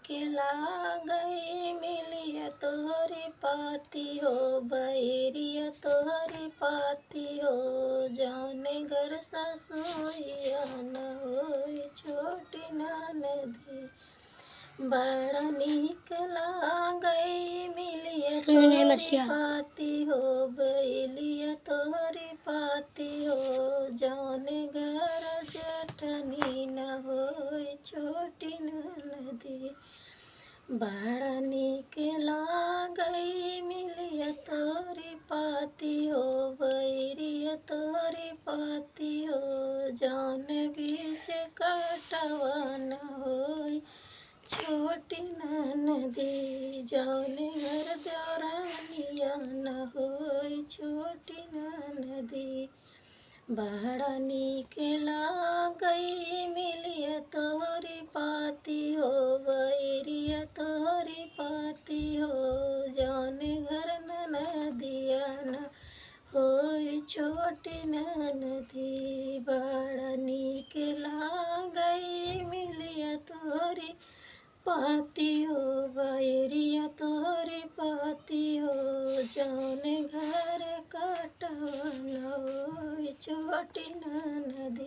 के लागई मिलिया तोहरी पाती हो बहेरिया तोहरी पाती हो जौने घर ससुइया न होई छोटी ननदी बड़ा नीक लागई मिलिया तोहरी पाती हो बैलिया तोहरी पाती हो जौने घर जेठनी न होई छोटी ननदी बड़ा नीक लागई मिलिया तोहरी पाती हो बैरिया तोहरी पाती हो जौने बीच कटवा न होई छोटी ननदी जौने घर देवरानिया न होई छोटी ननदी बड़ा नीक लागई मिलिया तोहरी पाती हो बैरिया तोहरी पाती हो जौने घर ननदिया न होई छोटी ननदी बड़ा नीक लागई मिलिया तोहरी पाती हो बैरिया तोहरी पाती हो जौने घर कटवा न होई छोटी ननदी।